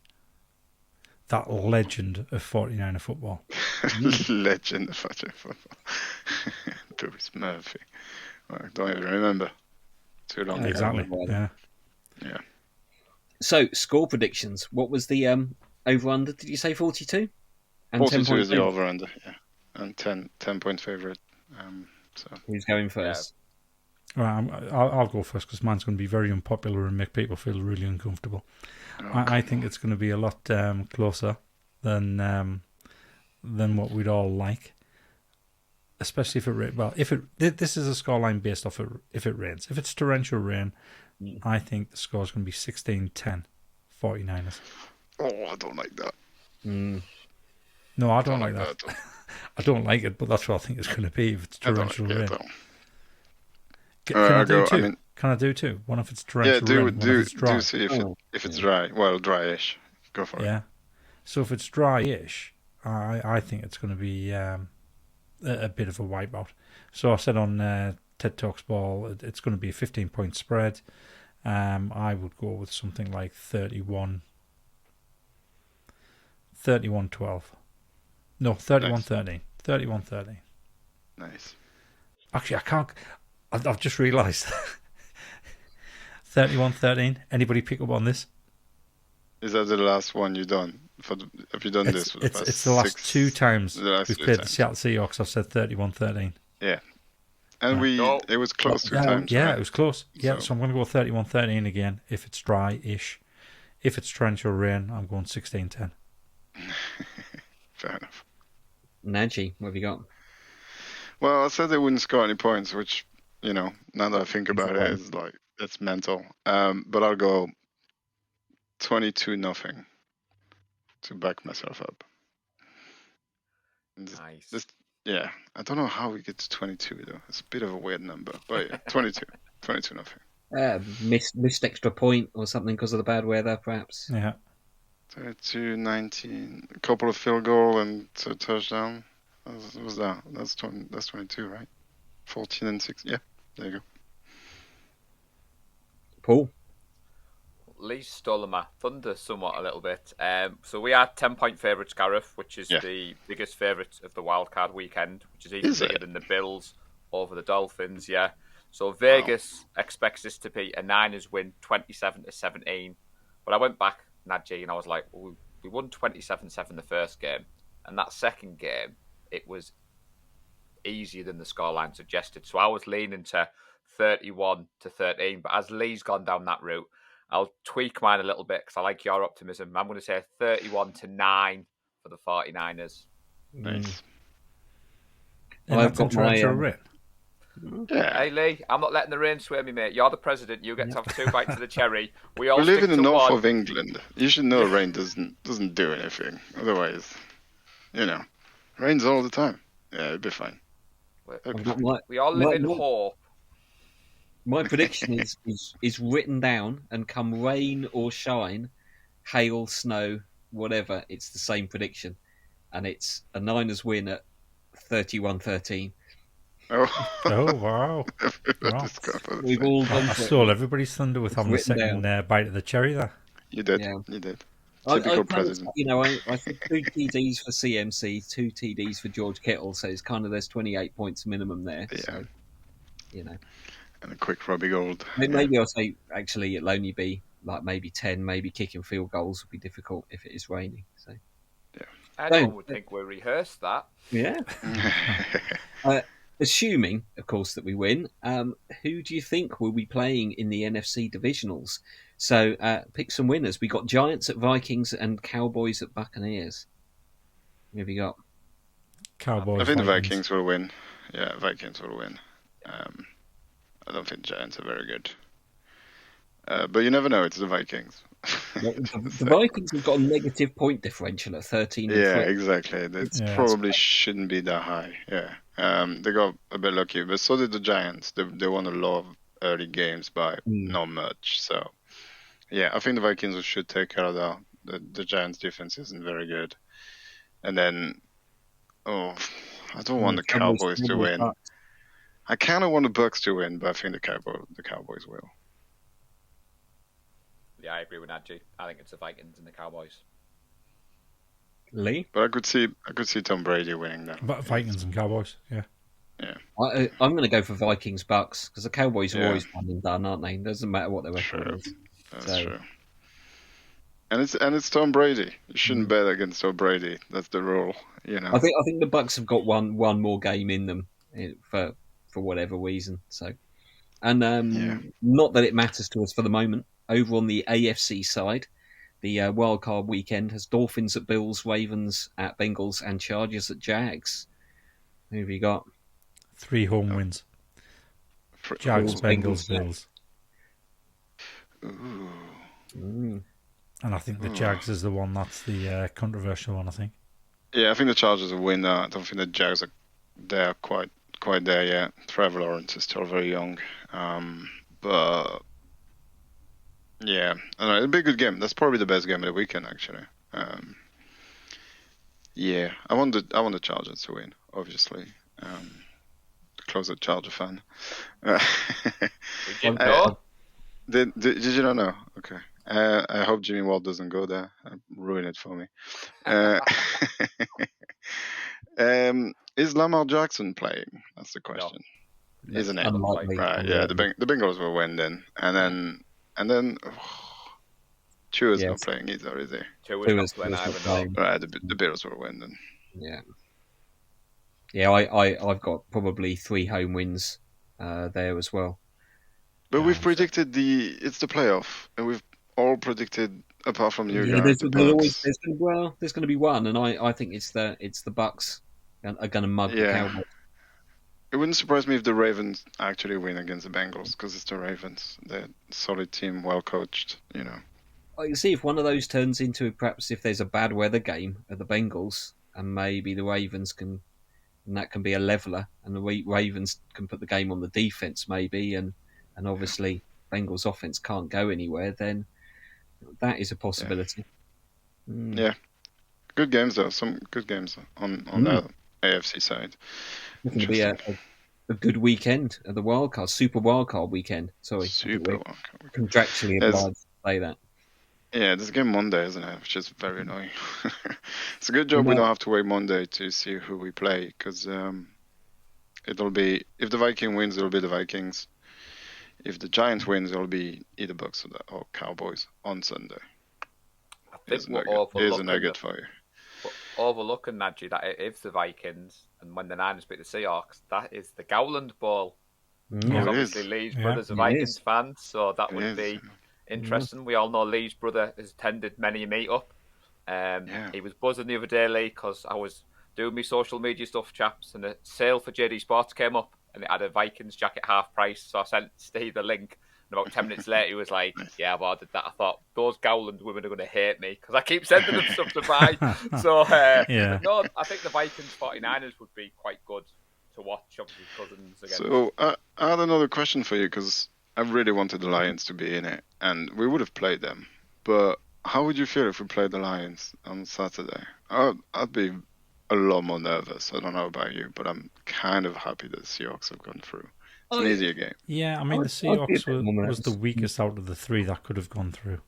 that legend of 49er football. Legend of fucking football. Lewis Murphy. I don't even remember. Too long ago. Exactly. Yeah. Yeah. So, score predictions. What was the over-under? Did you say 42? And 42 is the 10.2? over-under, yeah. And 10-point favorite. So Who's going first? Right, I'll go first because mine's going to be very unpopular and make people feel really uncomfortable. I think it's going to be a lot closer than what we'd all like. Especially if it rains. Well, this is a scoreline based off if it rains. If it's torrential rain, I think the score's going to be 16-10, 49ers. Oh, I don't like that. No, I don't like that. I don't like it, but that's what I think it's going to be if it's torrential rain. Can I do two? Can I do two? One if it's torrential rain, one if it's dry. Do see if it's dry. Well, dryish. Go for it. Yeah. So if it's dryish, I think it's going to be a bit of a wipeout. So I said on TED Talks Ball, it's going to be a 15-point spread. I would go with something like 31-12. No, 31-13. 31-13. Nice. Actually, I can't. I've just realised. 31-13. Anybody pick up on this? Is that the last one you've done? Have you done this for the past It's the last two times we've played the Seattle Seahawks. I've said 31-13. Yeah. And it was close two times. Yeah, right? it was close. Yeah, so I'm going to go 31-13 again if it's dry-ish. If it's torrential rain, I'm going 16-10. Fair enough. Nadgy, what have you got? Well, I said they wouldn't score any points, which, now that I think about it, is like, it's mental. But I'll go 22-0 to back myself up. Nice. Yeah, I don't know how we get to 22 though. It's a bit of a weird number, but yeah, 22-0. Missed extra point or something because of the bad weather, perhaps. Yeah. 22-19, a couple of field goal and a touchdown. What was that? That's 22, right? 14-6. Yeah, there you go. Paul? Lee stole my thunder somewhat a little bit. So we are 10-point favourites, Gareth, which is the biggest favourite of the Wildcard Weekend, which is even bigger than the Bills over the Dolphins. Yeah. So Vegas expects this to be a Niners win, 27-17. But I went back, Nadgy, and I was like, well, we won 27-7 the first game, and that second game it was easier than the scoreline suggested. So I was leaning to 31-13. But as Lee's gone down that route, I'll tweak mine a little bit because I like your optimism. I'm going to say 31-9 for the 49ers. Nice. And I've got my rain. Yeah. Hey Lee, I'm not letting the rain sway me, mate. You're the president. You get to have 2 bites of the cherry. We live in the north of England. You should know rain doesn't do anything. Otherwise, rains all the time. Yeah, it'd be fine. We all live in Hope. My prediction is written down, and come rain or shine, hail, snow, whatever, it's the same prediction. And it's a Niners win at 31-13. Oh, wow. We've all gone I stole everybody's thunder with having the second bite of the cherry there. You did. Yeah. You did. Typical president. I think 2 TDs for CMC, 2 TDs for George Kittle, so it's kind of there's 28 points minimum there. Yeah. So, And a quick Robbie Gould. Maybe I'll say, actually, it'll only be like maybe 10, maybe kicking field goals would be difficult if it is raining. So, anyone would think we rehearsed that. Yeah. Assuming, of course, that we win, who do you think will be playing in the NFC divisionals? So pick some winners. We got Giants at Vikings and Cowboys at Buccaneers. Who have you got? Cowboys. I think the Vikings will win. Yeah, Vikings will win. I don't think Giants are very good. But you never know, it's the Vikings. The Vikings have got a negative point differential at 13. Yeah, exactly. It probably shouldn't be that high. Yeah. They got a bit lucky, but so did the Giants. They won a lot of early games by not much. So, yeah, I think the Vikings should take care of that. The Giants' defense isn't very good. And then, I don't want the Cowboys to win. I kind of want the Bucks to win, but I think the Cowboys will. Yeah, I agree with Nadgy. I think it's the Vikings and the Cowboys. Lee? But I could see Tom Brady winning that. But Vikings and Cowboys, yeah. Yeah. I'm going to go for Vikings Bucks because the Cowboys are always one and done, aren't they? It doesn't matter what their record is. That's true. And it's Tom Brady. You shouldn't bet against Tom Brady. That's the rule. I think the Bucks have got one more game in them for whatever reason. So, and not that it matters to us for the moment. Over on the AFC side, the wildcard weekend has Dolphins at Bills, Ravens at Bengals, and Chargers at Jags. Who have you got? 3 home wins. Bills, Jags, Bengals, Bengals, Bills. Ooh. And I think the Jags is the one that's the controversial one, I think. Yeah, I think the Chargers will win that. I don't think the Jags are there quite there yet. Trevor Lawrence is still very young. But yeah, I don't know, it'll be a good game. That's probably the best game of the weekend, actually. Yeah, I want the Chargers to win, obviously. Closet Charger fan. We didn't know. Did you not know? Okay. I hope Jimmy Ward doesn't go there. Ruin it for me. Is Lamar Jackson playing? That's the question. No. Isn't it? Unlikely. Right. Yeah. The Bengals will win then, and then Tua's not playing either, is he? Tua's not playing either. No. Right. The Bills will win then. Yeah. Yeah, I've got probably 3 home wins there as well. But we've predicted it's the playoff, and we've all predicted apart from you There's guys. going to be one, and I think it's the Bucks are going to mug the Cowboys. It wouldn't surprise me if the Ravens actually win against the Bengals, because it's the Ravens. They're a solid team, well coached. I can see if one of those turns into perhaps if there's a bad weather game at the Bengals, and maybe the Ravens can. And that can be a leveler, and the Ravens can put the game on the defense maybe, and obviously Bengals offense can't go anywhere. Then that is a possibility. Yeah, good games though. Some good games on the AFC side. It's going to be a good weekend at the Super Wildcard weekend. Sorry, Super Wildcard weekend. Contractually obliged to say that. Yeah, there's a game Monday, isn't it? Which is very annoying. It's a good job we don't have to wait Monday to see who we play, because it'll be, if the Viking wins, it'll be the Vikings. If the Giants wins, it'll be either Bucks or Cowboys on Sunday. I think Here's a nugget for you. Overlooking, Nadgy, that if the Vikings, and when the Niners beat the Seahawks, that is the Gowland Ball. Because obviously Lee's brother's a Vikings fan, so that would be interesting. We all know Lee's brother has attended many a meet-up. He was buzzing the other day, Lee, because I was doing my social media stuff, chaps, and a sale for JD Sports came up, and it had a Vikings jacket half price, so I sent Steve the link, and about 10 minutes later he was like, yeah, I've ordered that. I thought, those Gowland women are going to hate me, because I keep sending them stuff to buy. So, no, I think the Vikings 49ers would be quite good to watch, obviously, Cousins again. So, I had another question for you, because I really wanted the Lions to be in it, and we would have played them. But how would you feel if we played the Lions on Saturday? I'd be a lot more nervous. I don't know about you, but I'm kind of happy that the Seahawks have gone through. It's an easier game. Yeah, I mean, the Seahawks was the weakest out of the 3 that could have gone through.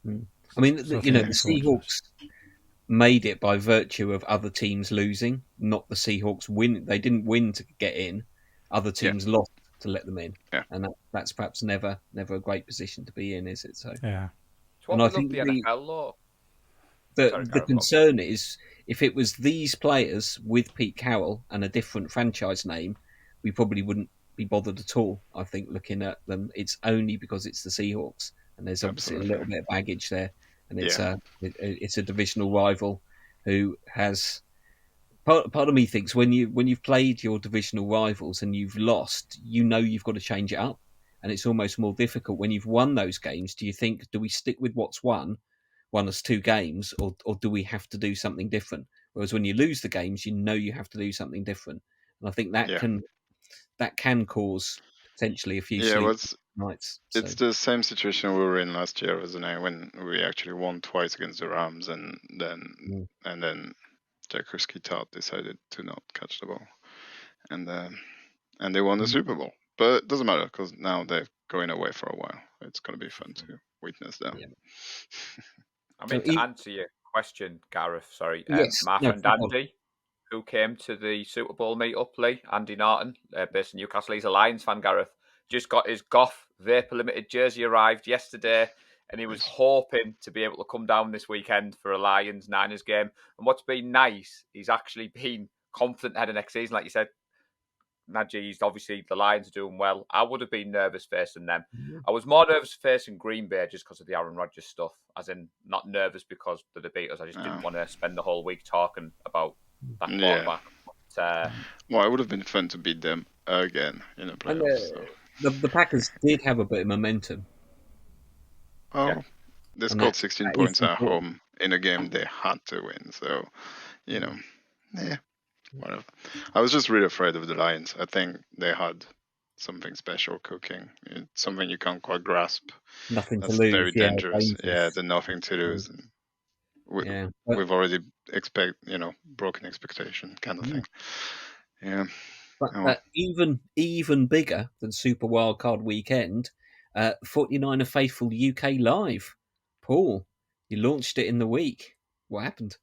I mean, the Seahawks made it by virtue of other teams losing, not the Seahawks win. They didn't win to get in. Other teams lost to let them in, and that's perhaps never a great position to be in, is it? So and I think the NFL law. The concern is if it was these players with Pete Carroll and a different franchise name, we probably wouldn't be bothered at all. I think looking at them, it's only because it's the Seahawks, and there's obviously a little bit of baggage there, and it's a divisional rival who has. Part of me thinks when you've played your divisional rivals and you've lost, you've got to change it up, and it's almost more difficult when you've won those games. Do you think, do we stick with what's won us 2 games, or do we have to do something different? Whereas when you lose the games, you have to do something different, and I think that can cause potentially a few sleepless nights. It's the same situation we were in last year, isn't it? When we actually won twice against the Rams, and then Jack Todd decided to not catch the ball, and they won the Super Bowl. But it doesn't matter, because now they're going away for a while. It's going to be fun to witness them. I mean, to answer your question, Gareth, sorry, my friend Andy, who came to the Super Bowl meet-up, Lee, Andy Norton, based in Newcastle, he's a Lions fan, Gareth, just got his Goff Vapor Limited jersey arrived yesterday, and he was hoping to be able to come down this weekend for a Lions-Niners game. And what's been nice, he's actually been confident ahead of next season. Like you said, Nadgy's obviously the Lions are doing well. I would have been nervous facing them. I was more nervous facing Green Bay just because of the Aaron Rodgers stuff, as in not nervous because they're the beaters. I just didn't want to spend the whole week talking about that quarterback. But, well, it would have been fun to beat them again in the playoffs. The Packers did have a bit of momentum. Oh, they scored 16 points at home in a game they had to win. So, whatever. I was just really afraid of the Lions. I think they had something special cooking. It's something you can't quite grasp. Nothing That's to lose. very dangerous. Dangerous. Yeah, the nothing to lose. We've already broken expectation kind of thing. Yeah. But even bigger than Super Wildcard Weekend, 49er Faithful UK Live. Paul, you launched it in the week. What happened?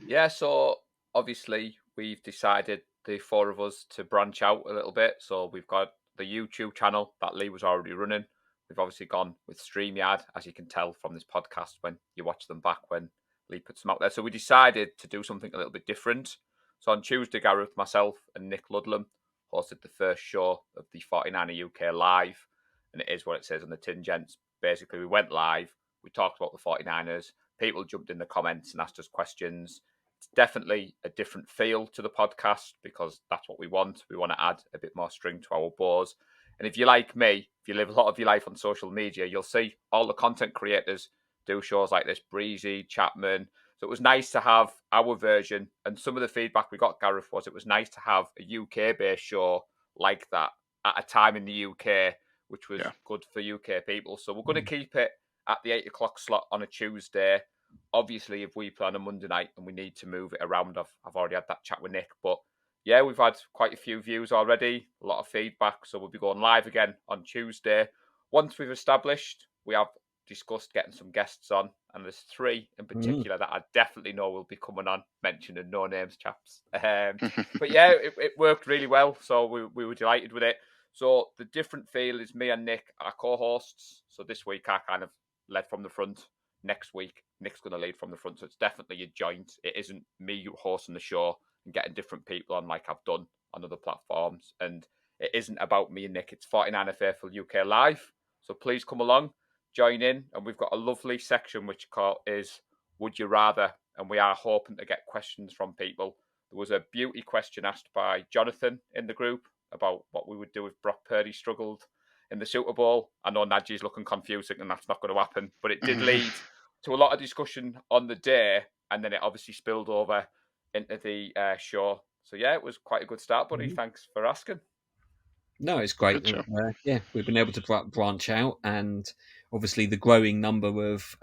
Yeah, so obviously we've decided, the four of us, to branch out a little bit. So we've got the YouTube channel that Lee was already running. We've obviously gone with StreamYard, as you can tell from this podcast when you watch them back when Lee puts them out there. So we decided to do something a little bit different. So on Tuesday, Gareth, myself and Nick Ludlam hosted the first show of the 49er UK Live. And it is what it says on the tin, gents. Basically, we went live. We talked about the 49ers. People jumped in the comments and asked us questions. It's definitely a different feel to the podcast because that's what we want. We want to add a bit more string to our bows. And if you're like me, if you live a lot of your life on social media, you'll see all the content creators do shows like this, Breezy, Chapman. So it was nice to have our version. And some of the feedback we got, Gareth, was it was nice to have a UK-based show like that at a time in the UK, which was good for UK people. So we're going to keep it at the 8 o'clock slot on a Tuesday. Obviously, if we play on a Monday night and we need to move it around, I've already had that chat with Nick. But yeah, we've had quite a few views already, a lot of feedback. So we'll be going live again on Tuesday. Once we've established, we have discussed getting some guests on. And there's 3 in particular that I definitely know will be coming on, mentioning no names, chaps. But yeah, it worked really well. So we were delighted with it. So the different feel is me and Nick are co-hosts. So this week I kind of led from the front. Next week, Nick's going to lead from the front. So it's definitely a joint. It isn't me hosting the show and getting different people on like I've done on other platforms. And it isn't about me and Nick. It's 49er Faithful UK Live. So please come along, join in. And we've got a lovely section which is Would You Rather? And we are hoping to get questions from people. There was a beauty question asked by Jonathan in the group about what we would do if Brock Purdy struggled in the Super Bowl. I know Nadgy's looking confusing and that's not going to happen, but it did lead to a lot of discussion on the day, and then it obviously spilled over into the show. So yeah, it was quite a good start, buddy. Thanks for asking. No, it's great. We've been able to branch out, and obviously the growing number of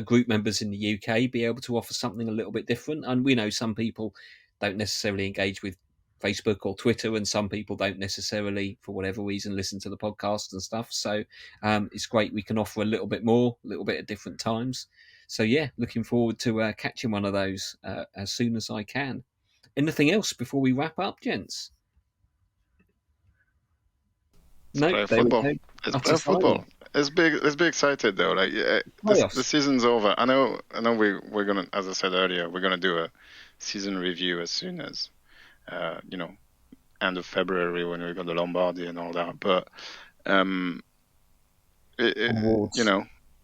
group members in the UK be able to offer something a little bit different. And we know some people don't necessarily engage with Facebook or Twitter, and some people don't necessarily, for whatever reason, listen to the podcast and stuff. So it's great we can offer a little bit more, a little bit at different times. So yeah, looking forward to catching one of those as soon as I can. Anything else before we wrap up, gents? Play football. Play football. Let's be excited though. Like the season's over. I know. We're gonna, as I said earlier, we're gonna do a season review as soon as end of February when we got the Lombardi and all that. But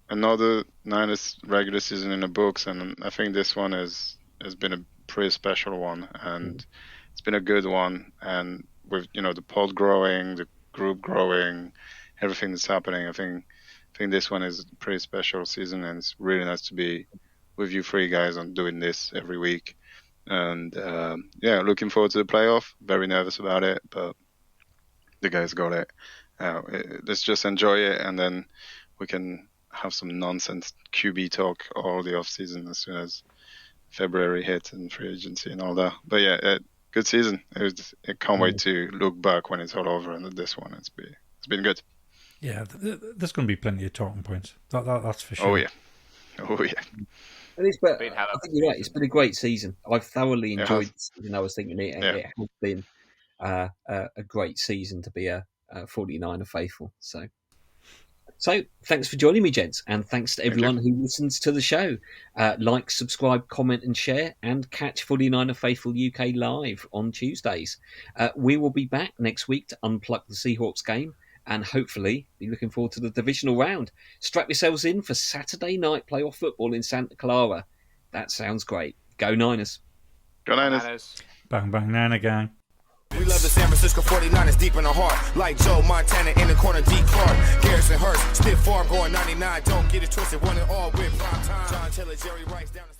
another Niners regular season in the books, and I think this one has been a pretty special one, and it's been a good one. And with the pod growing, the group growing, everything that's happening, I think this one is a pretty special season, and it's really nice to be with you 3 guys on doing this every week. And looking forward to the playoff. Very nervous about it, but the guys got it. Let's just enjoy it, and then we can have some nonsense QB talk all the off season as soon as February hits and free agency and all that. But yeah, good season. I can't wait to look back when it's all over. And this one, it's been good. Yeah, there's going to be plenty of talking points. That's for sure. Oh yeah. I think you're right. It's been a great season. I've thoroughly enjoyed the season. I was thinking it has been a great season to be a 49er faithful. So So, thanks for joining me, gents, and thanks to everyone who listens to the show. Like, subscribe, comment, and share, and catch 49er Faithful UK live on Tuesdays. We will be back next week to unplug the Seahawks game, and hopefully be looking forward to the divisional round. Strap yourselves in for Saturday night playoff football in Santa Clara. That sounds great. Go Niners. Go Niners. Bang, bang, Nana gang. We love the San Francisco 49ers deep in the heart. Like Joe Montana in the corner, D. Clark. Garrison Hurst, stiff farm going 99. Don't get it twisted, one and all with prime time. John Taylor, Jerry Rice down the